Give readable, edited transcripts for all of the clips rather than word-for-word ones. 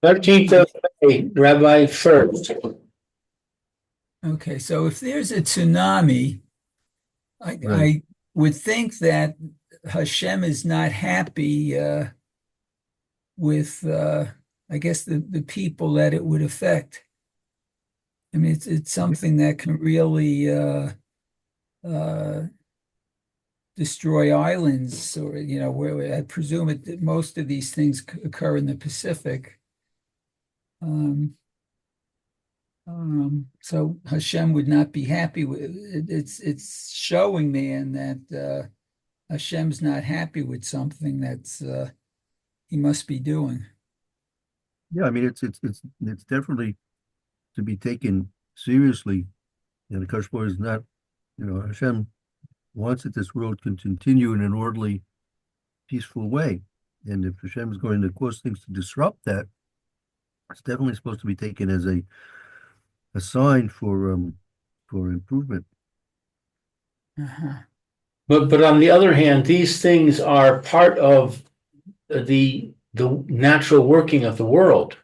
13th of May, Rabbi Furst. Okay, so if there's a tsunami, I, Right. I would think that Hashem is not happy with, I guess, the people that it would affect. I mean, it's something that can really uh, destroy islands, or where I presume most of these things occur in the Pacific. Um, so Hashem would not be happy with it. It's showing, man, that Hashem's not happy with something that's he must be doing. Yeah, I mean it's definitely to be taken seriously. And the Kashmir is not, Hashem wants that this world can continue in an orderly, peaceful way. And if Hashem is going to cause things to disrupt that, it's definitely supposed to be taken as a sign for improvement. Uh-huh. But on the other hand, these things are part of the natural working of the world.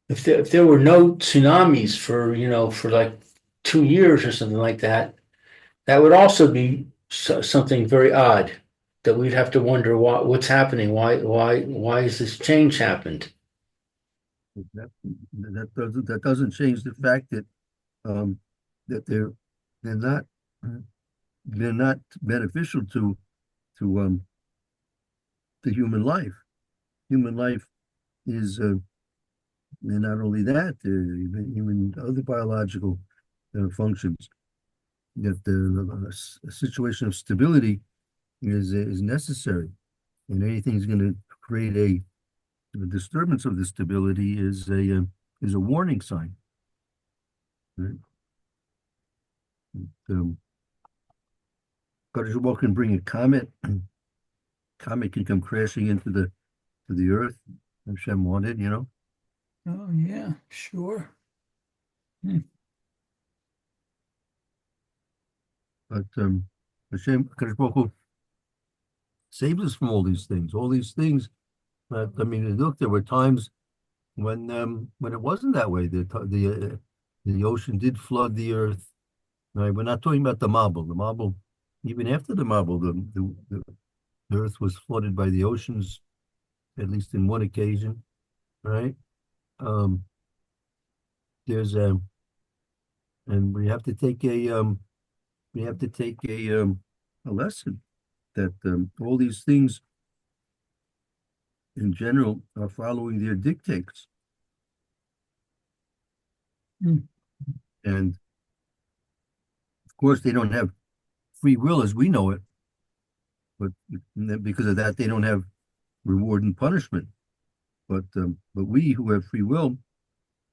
If there were no tsunamis for like 2 years or something like that, that would also be something very odd that we'd have to wonder what's happening. Why has this change happened? That doesn't change the fact um, that they're not they're not beneficial to to human life. Human life is and not only that, even other biological functions. That a situation of stability is necessary, and anything is going to create a disturbance of the stability is a warning sign. Right? Um, God can bring a comet. Comet can come crashing into the earth. Hashem wanted, Oh yeah, sure. Hmm. but Hashem, Kadosh saves us from all these things. All these things. But I mean, look, there were times when it wasn't that way. The ocean did flood the earth. Right? We're not talking about the marble. The marble, even after the marble, the earth was flooded by the oceans, at least in one occasion. Right? Um, there's a and we have to take a lesson that all these things in general are following their dictates, Hmm. and of course they don't have free will as we know it, but because of that they don't have reward and punishment. But we who have free will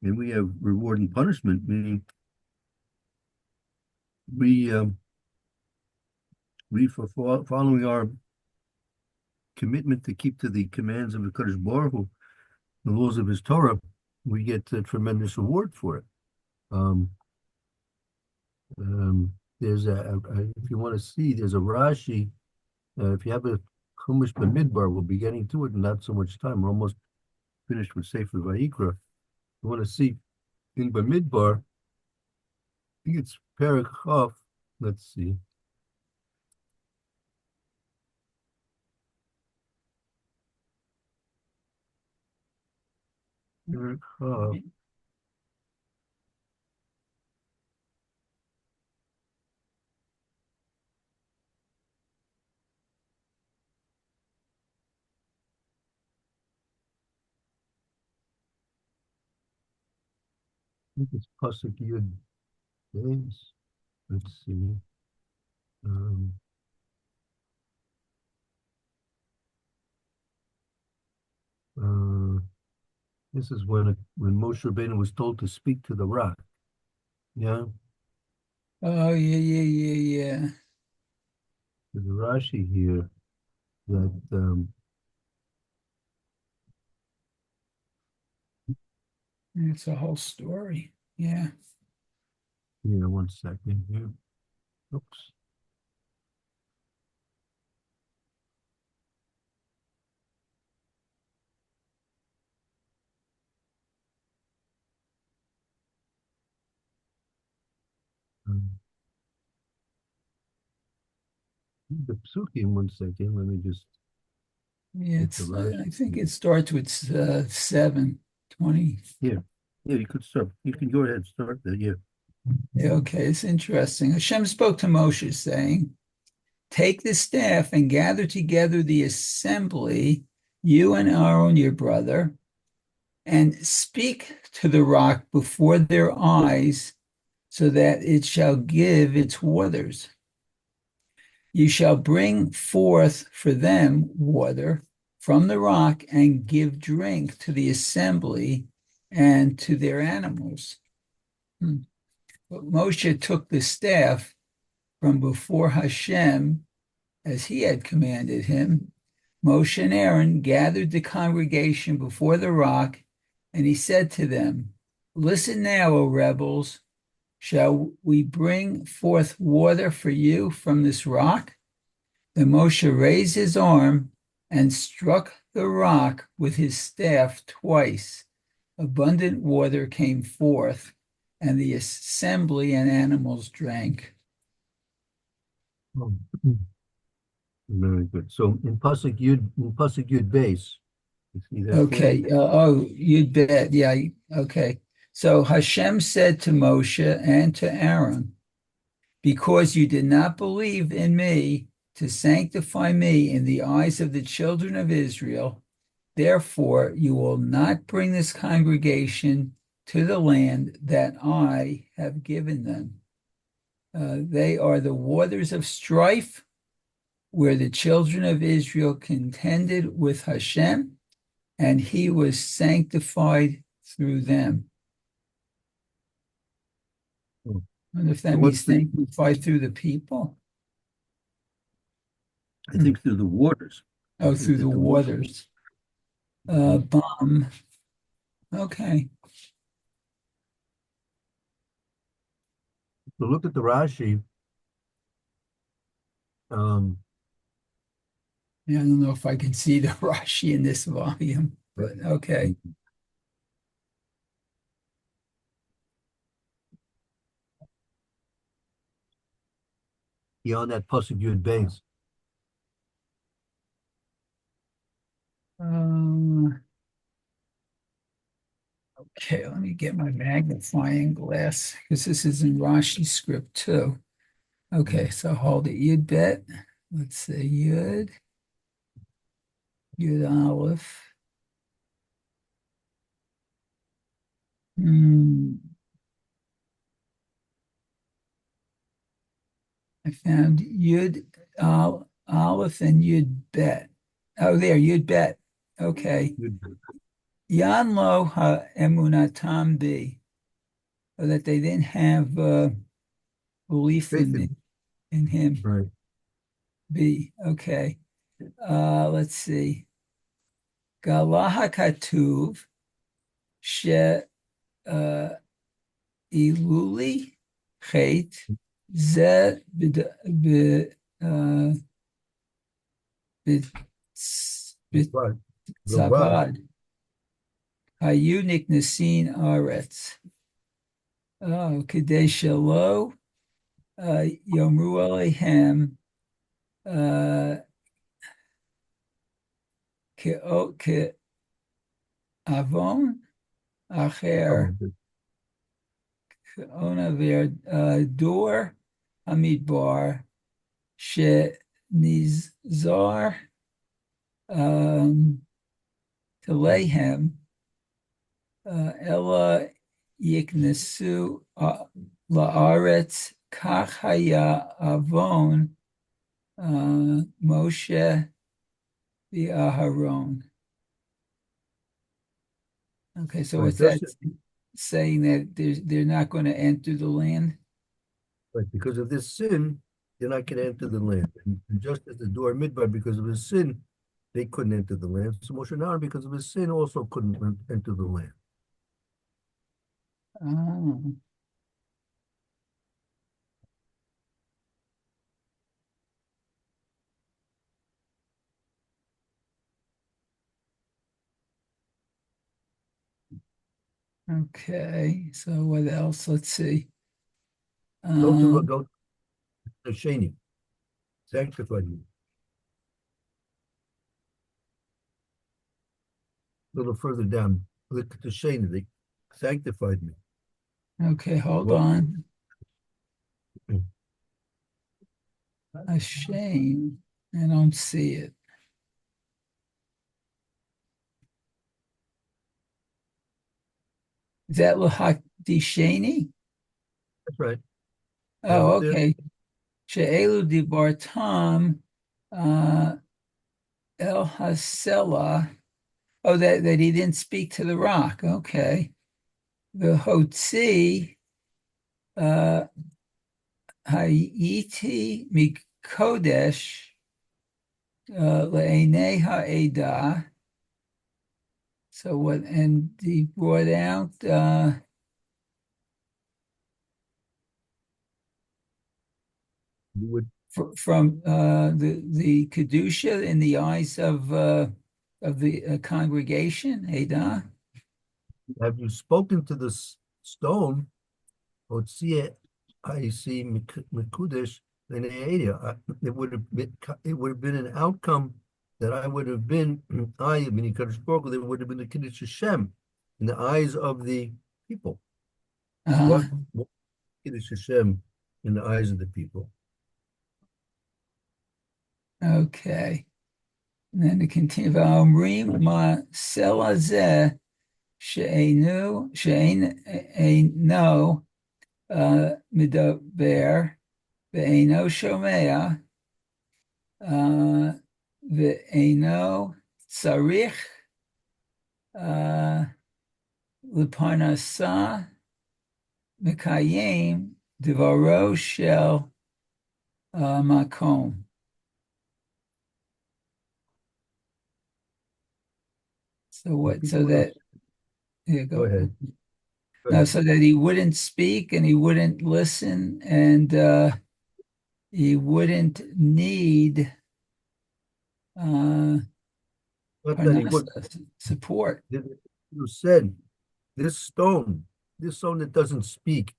and we have reward and punishment, meaning we for following our commitment to keep to the commands of the Kadosh Baruch Hu, the laws of His Torah, we get a tremendous reward for it. Um, there's if you want to see, there's a Rashi. If you have a Chumash Bamidbar, we'll be getting to it in not so much time. We're almost finished with Sefer Vayikra. You want to see in Bamidbar, I think it's Perek Chaf. Let's see. Perek Chaf. I think it's Pasuk Yud Beis. Let's see. Um, uh, this is when Moshe Rabbeinu was told to speak to the rock. Yeah, Oh yeah, yeah, yeah, yeah. there's a Rashi here that It's a whole story. Yeah. one second here. Oops. The psukim, 1 second. Let me just Yeah, get the I Rashi. think it starts with 7:20. Yeah. Yeah, you could start. You can go ahead and start that. Yeah. Yeah, okay, it's interesting. Hashem spoke to Moshe, saying, take the staff and gather together the assembly, you and Aaron, your brother, and speak to the rock before their eyes, so that it shall give its waters. You shall bring forth for them water from the rock and give drink to the assembly and to their animals. But Moshe took the staff from before Hashem as he had commanded him. Moshe and Aaron gathered the congregation before the rock, and he said to them, listen now, O rebels, shall we bring forth water for you from this rock? Then Moshe raised his arm and struck the rock with his staff twice. Abundant water came forth, and the assembly and animals drank. Oh, very good. So in Pasuk Yud base, you see that there? Okay. Oh, you bet. Yeah. Okay. So Hashem said to Moshe and to Aaron, because you did not believe in me to sanctify me in the eyes of the children of Israel, therefore you will not bring this congregation to the land that I have given them. They are the waters of strife where the children of Israel contended with Hashem, and he was sanctified through them. Oh. I wonder if So that what's means the? sanctified through the people. I think through the waters. I Oh, think through the that the water. waters. Mhm. Bomb. Okay. So look at the Rashi. Um, Yeah, I don't know if I can see the Rashi in this volume, but okay. beyond that Pasuk Yud base. Um, okay, let me get my magnifying glass because this is in Rashi script too. Okay, so hold it. Yud bet. Let's say Yud, Yud Aleph. Hmm. I found Yud Aleph and Yud Bet. Oh, there, Yud Bet. Okay. Yud, Yan lo ha emunatam bi, so that they didn't have belief faith in. in him. Right. B. Okay. Let's see. Galaha katuv she uh, iluli chet ze uh, bid But the what? zavad hayu niknesin aretz. Oh, kedei shelo yomru alehem ke avon acher ona ver dor hamidbar she nizar Telehem Ella Yiknesu Laaretz Kachaya Avon Moshe the Aharon. Okay, so Right. what's that saying that they're not going to enter the land? Right. Because of this sin, they're not going to enter the land. And just as the door midbar, because of his sin, they couldn't enter the land. So Moshe and Aaron, because of his sin, also couldn't enter the land. Oh, okay. So what else? Let's see. Go to Um, go to Sheni. sanctified me. A little further down, look at the shame, they sanctified me. Okay, hold Well, on. A shame. I don't see it. Is that Lahakdishani? that's right. Have Oh, it there. okay. She'elu dibartam uh, el hasela. Oh, that he didn't speak to the rock. Okay. The hotzi uh, hayiti mikodesh le'enei ha'edah. So what? And he brought out You would from the kedusha in the eyes of the congregation. Edah. have you spoken to this stone? Otsie, I see Mikudesh in the area. It would have been an outcome that I would have been I mean Kaddish Baruch Hu, there would have been the Kiddush Hashem in the eyes of the people. Uh, What Kiddush Hashem in the eyes of the people? okay. And then to continue, V'omrim ma sela zeh she'eino midaber ve'eino shomea ve'eino tzarich uh, l'parnasah mekayim devaro shel makom. So The what? people So would have that yeah, go go. ahead. Go No, ahead. so that he wouldn't speak and he wouldn't listen and he wouldn't need uh, Not that he would. parnasa support. You said this stone that doesn't speak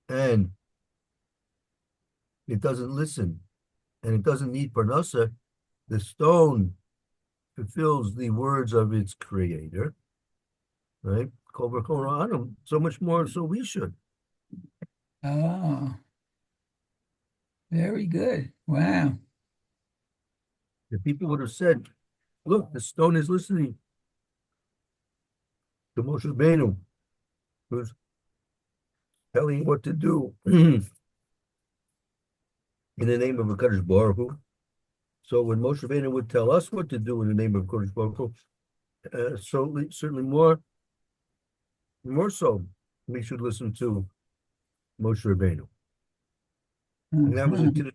and it doesn't listen and it doesn't need parnasa, the stone fulfills the words of its creator, right? Adam, so much more, so we should. Oh, very good. Wow. The people would have said, look, the stone is listening to Moshe Rabbeinu, who's telling what to do in the name of HaKadosh Baruch Hu. So when Moshe Rabbeinu would tell us what to do in the name of HaKadosh Baruch Hu, certainly more so, we should listen to Moshe Rabbeinu. And that was a Uh-huh. Kiddush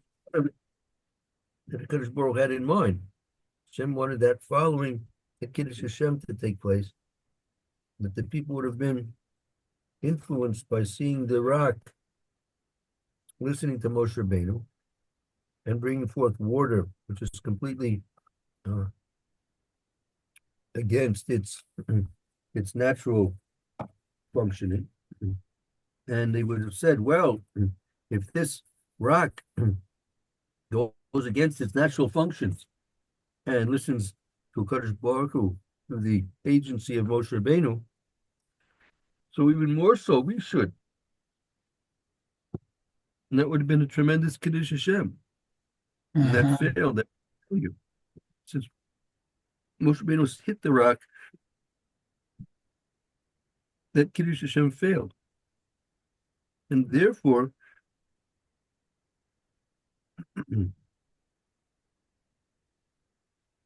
that HaKadosh Baruch Hu had in mind. Hashem wanted that following the Kiddush Hashem to take place, that the people would have been influenced by seeing the rock, listening to Moshe Rabbeinu, and bringing forth water, which is completely against its natural functioning. And they would have said, well, if this rock goes against its natural functions and listens to Kadosh Baruch Hu through the agency of Moshe Rabbeinu, so even more so we should. And that would have been a tremendous Kiddush Hashem. And that Uh-huh. failed. That failure. Since Moshe Rabbeinu hit the rock, that Kiddush Hashem failed. And therefore,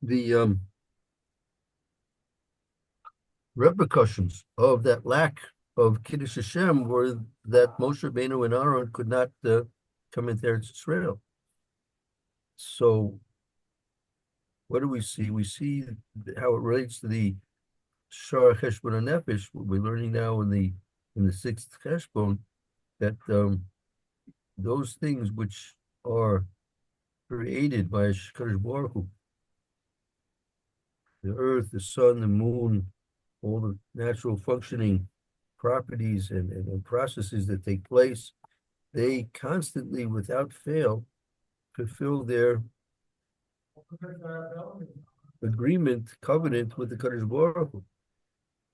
the repercussions of that lack of Kiddush Hashem were that Moshe Rabbeinu and Aaron could not come into Eretz Israel. So what do we see? We see how it relates to the Shar Heshbon and Nefesh. We're learning now in the sixth Heshbon that those things which are created by Kadosh Baruch Hu, the earth, the sun, the moon, all the natural functioning properties and processes that take place, they constantly, without fail, fulfill their agreement, covenant with the Kadosh Baruch Hu.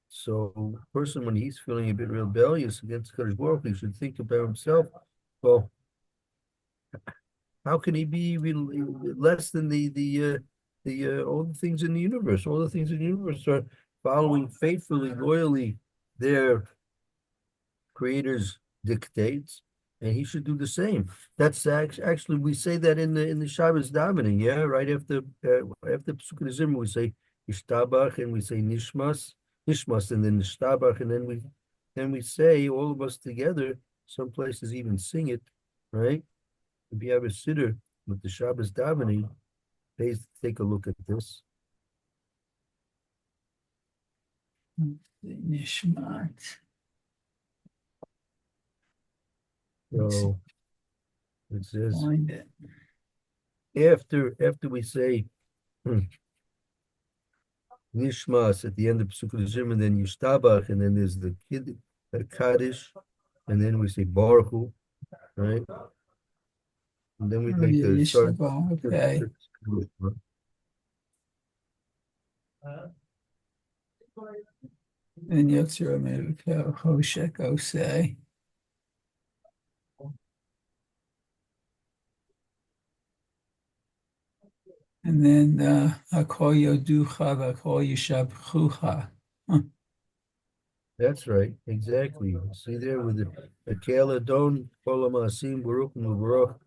So, a person, when he's feeling a bit rebellious against Kadosh Baruch Hu, he should think about himself. Well, how can he be less than the all the things in the universe? All the things in the universe are following faithfully, loyally their creator's dictates, and he should do the same. That's actually we say that in the Shabbos davening, yeah, right after Pesukei Zimra we say Ishtabach and we say Nishmas, and then Ishtabach, and then we say all of us together. Some places even sing it, right? If you have a siddur with the Shabbos davening, please take a look at this. Nishmat. So it says Find it. after we say Nishmas at the end of Pesukei Zimra, and then Yishtabach, and then there's the Kaddish, and then we say Baruch Hu, right? And then we Oh, make yeah, the start. Yishtabah, okay. And Yotzir America, Hoshek Osei. And then Hakol Yoducha, Hakol Yishabchucha. That's right, exactly. See there with the Kala Don, Kolam Asim, Baruch Mubarak,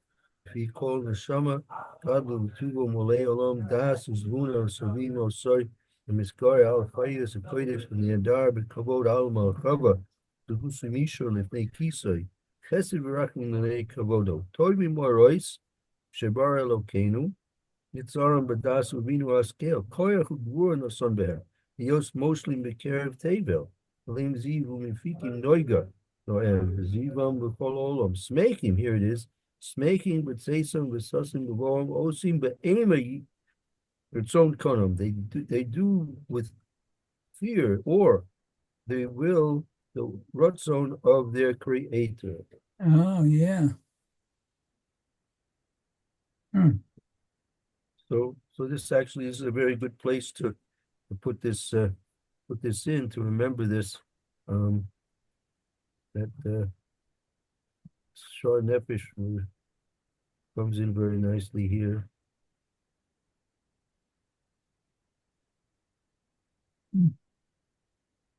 Fi Kol Neshama, God will Tuvo Molei Olam, Das, Uzvuna, Savino, Soy, and Miskari Al Fayas, and Kodesh, and the Andar, but Kavod Al Malchava, the Husumisho, Lefnei Kisai, Chesed Virachim Lenei Kavodo, Toivi Morois, Shebar Elokeinu, Yitzaram Badas Uvinu Askel, Koyach Ugvur no Sonbeher, Yos mostly Mekerev Tevel, Lim Ziv Umifikim Noiga, Noev, Zivam B'Kol Olam, Smaking, here it is, Smaking, but Sesam, V'Sasim, B'Volam, Osim, B'Ema, its own Konam, they do with fear, or they will the Ratzon of their creator. Oh, yeah. So this actually is a very good place to put this in, to remember this, that Shor Nefesh comes in very nicely here.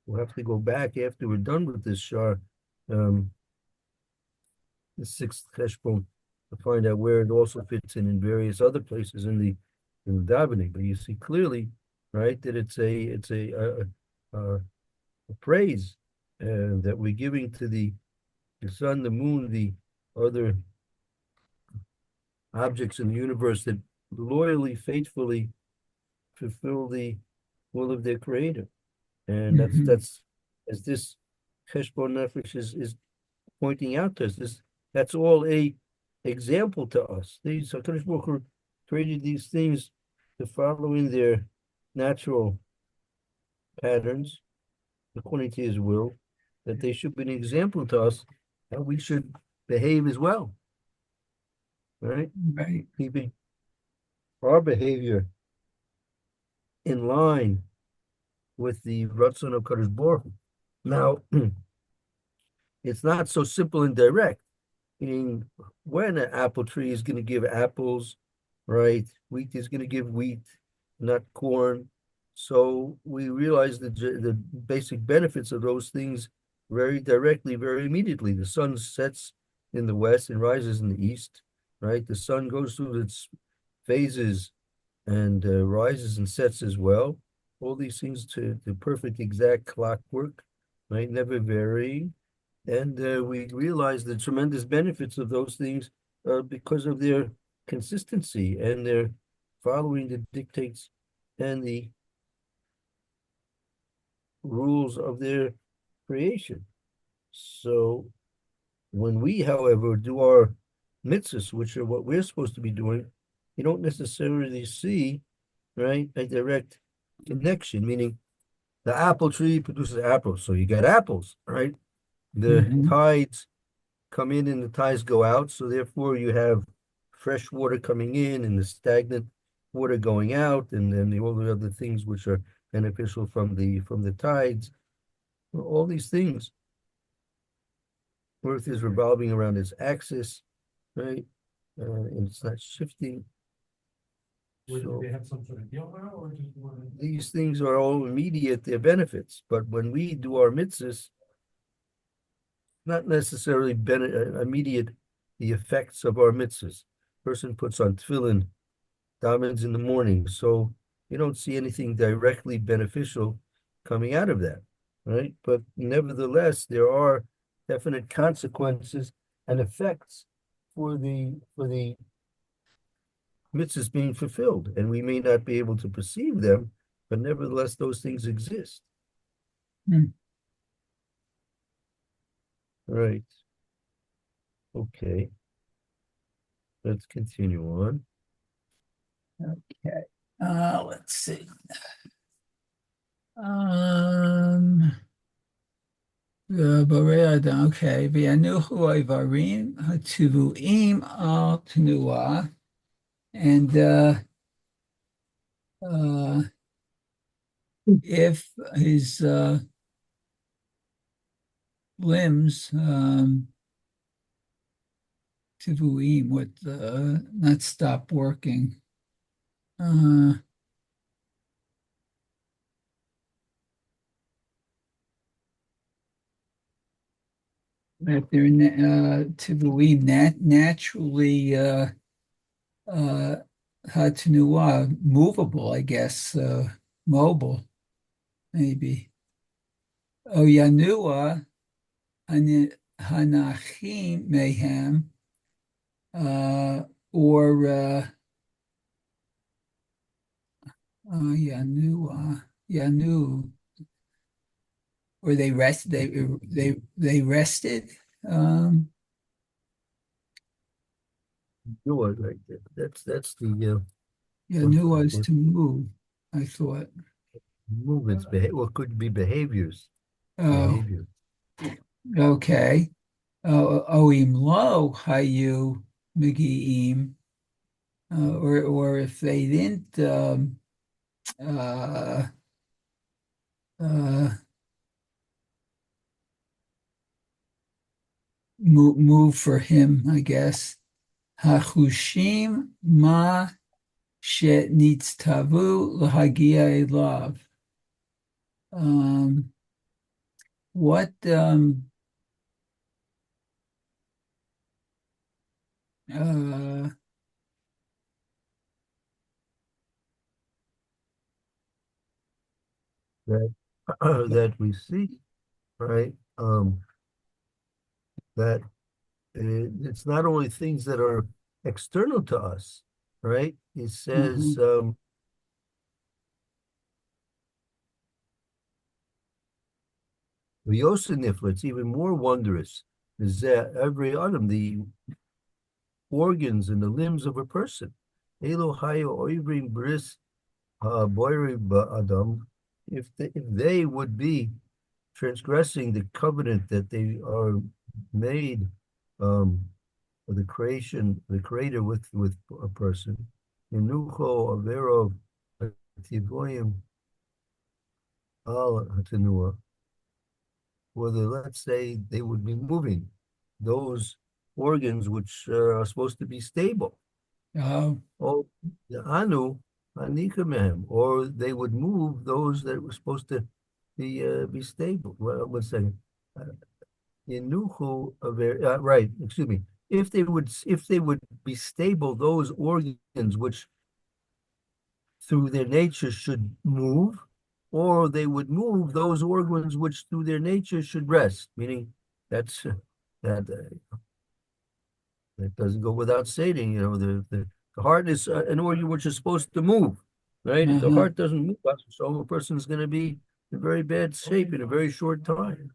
We'll have to go back after we're done with this Shor, the sixth Heshbon, to find out where it also fits in various other places in the davening. But you see clearly, right, that it's a praise that we're giving to the sun, the moon, the other objects in the universe that loyally, faithfully fulfill the will of their creator. And that's as this Heshbon Nefesh is pointing out to us. That's all a example to us. These HaKadosh Baruch Hu created these things to follow in their natural patterns according to his will, that they should be an example to us how we should behave as well. Right? Right. Keeping our behavior in line with the Ratzon of Kadosh Baruch Hu. Now, it's not so simple and direct. Meaning, when an apple tree is going to give apples, right? Wheat is going to give wheat, not corn. So we realize the basic benefits of those things very directly, very immediately. The sun sets in the west and rises in the east, right? The sun goes through its phases and rises and sets as well. All these things to the perfect exact clockwork, right? Never varying. And we realize the tremendous benefits of those things because of their consistency and their following the dictates and the rules of their creation. So when we, however, do our mitzvahs, which are what we're supposed to be doing, you don't necessarily see, right, a direct connection, meaning the apple tree produces apples, so you get apples, right? The tides come in and the tides go out, so therefore you have fresh water coming in and the stagnant water going out, and then all the other things which are beneficial from the tides. Well, all these things, Earth is revolving around its axis, right? And it's not shifting. So They have some sort of deal now, or just one? these things are all immediate, their benefits. But when we do our mitzvahs, not necessarily immediate the effects of our mitzvahs. Person puts on tefillin, davens in the morning, so you don't see anything directly beneficial coming out of that, right? But nevertheless, there are definite consequences and effects for the mitzvahs being fulfilled, and we may not be able to perceive them, but nevertheless, those things exist. Hmm. Right. Okay. Let's continue on. Okay. Let's see. Okay. V'yanuchu oivarim hativuim al tenua, and if his limbs tivuim would not stop working. That they're tivuim naturally hatanua, movable, I guess, mobile, maybe. Oh, yanua hanachim mayhem, or yanu, or they rested. You are right there. That's the Yanu is to move, I thought. movements, well, could be behaviors. Oh, Behavior. okay. Oim lo hayu migiim, or if they didn't uh, uh, move for him, I guess. Hachushim ma she'nitztavu lahagia elav. What uh, that that we see, right? That it's not only things that are external to us, right? It says, Yosinifla, it's even more wondrous, is that every autumn, the organs and the limbs of a person. Elo hayo oivrim bris boiri adam, if they would be transgressing the covenant that they are made, of the creator with a person. Inucho avero tivoyim al hatanua. Whether, let's say, they would be moving those organs which are supposed to be stable. Oh, the anu anikamehem, or they would move those that were supposed to be stable. Well, one second. Inuchu right, excuse me. If they would be stable, those organs which through their nature should move, or they would move those organs which through their nature should rest, meaning that's that that doesn't go without stating. The heart is an organ which is supposed to move, right? If the heart doesn't move, so a person is going to be in very bad shape in a very short time.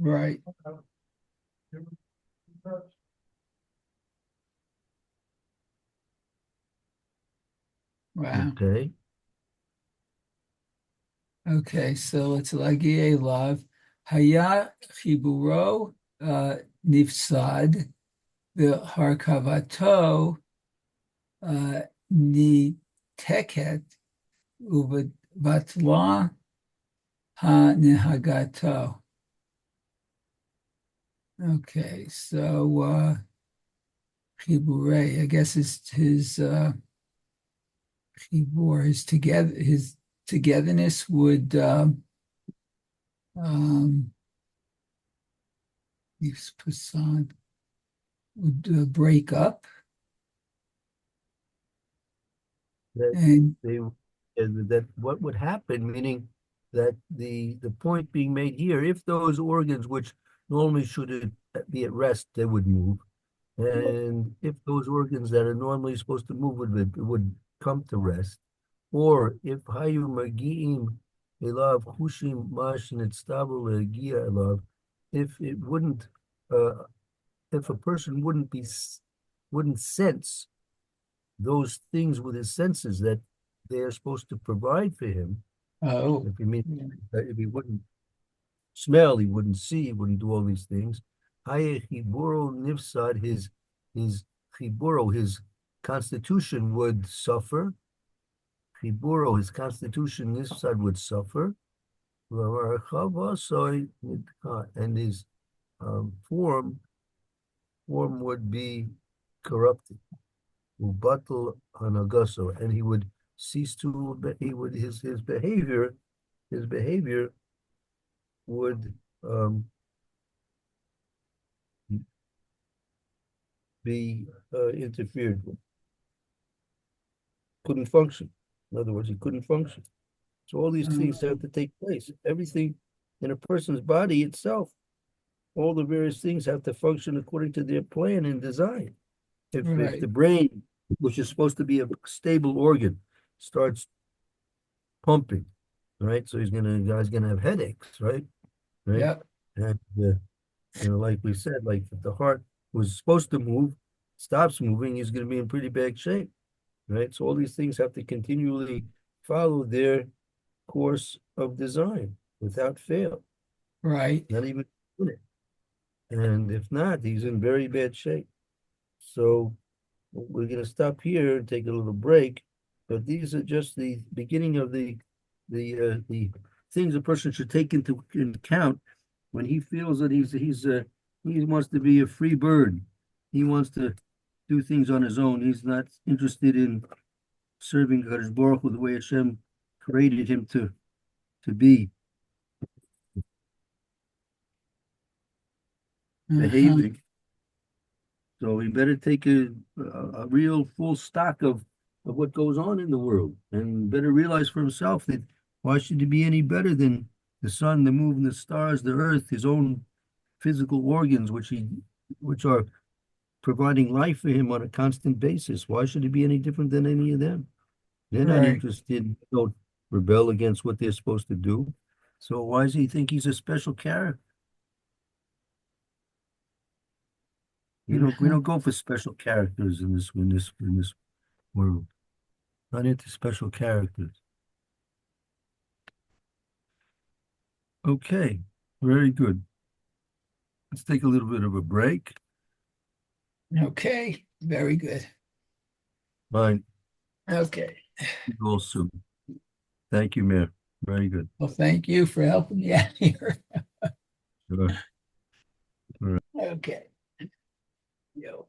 Right. Wow. Okay. Okay, so it's lagie love. Haya chiburo nifsad the harkavato Niteket uvatla ha-nehagato. Okay, so Chibure, I guess Chibur, his togetherness would if Poseidon would break up, That and that what would happen, meaning that the point being made here, if those organs which normally should be at rest, they would move, and if those organs that are normally supposed to move would come to rest, or if hayu magiim elav hushim mash nitztavu legia elav, if it wouldn't, uh, if a person wouldn't sense those things with his senses that they are supposed to provide for him. oh, If he wouldn't smell, he wouldn't see, he wouldn't do all these things. Chiburo nifsad, his chiburo, his constitution would suffer. Chiburo, his constitution nifsad would suffer. And his form would be corrupted. Ubatal hanagaso, and he would cease to his behavior would be interfered with. Couldn't function. In other words, he couldn't function. So all these things have to take place. Everything in a person's body itself, all the various things have to function according to their plan and design. If right, the brain, which is supposed to be a stable organ, starts pumping, right? So guy's gonna have headaches, right? Right. yep, And like we said, like if the heart was supposed to move, stops moving, he's gonna be in pretty bad shape, right? So all these things have to continually follow their course of design without fail, right, not even a minute. And if not, he's in very bad shape. So we're going to stop here and take a little break. But these are just the beginning of the things a person should take into account when he feels that he wants to be a free bird. He wants to do things on his own. He's not interested in serving Kadosh Baruch Hu the way Hashem created him to be, behaving. So we better take a real full stock of what goes on in the world, and better realize for himself that why should he be any better than the sun, the moon, the stars, the earth, his own physical organs, which are providing life for him on a constant basis. Why should he be any different than any of them? They're not right, interested, don't rebel against what they're supposed to do. So why does he think he's a special character? We don't go for special characters in this world. Not into special characters. Okay, very good. Let's take a little bit of a break. okay, very good. Fine. Okay, See you all soon. Thank you, Mayor. Very good. well, thank you for helping me out here. Sure. Okay. Yo.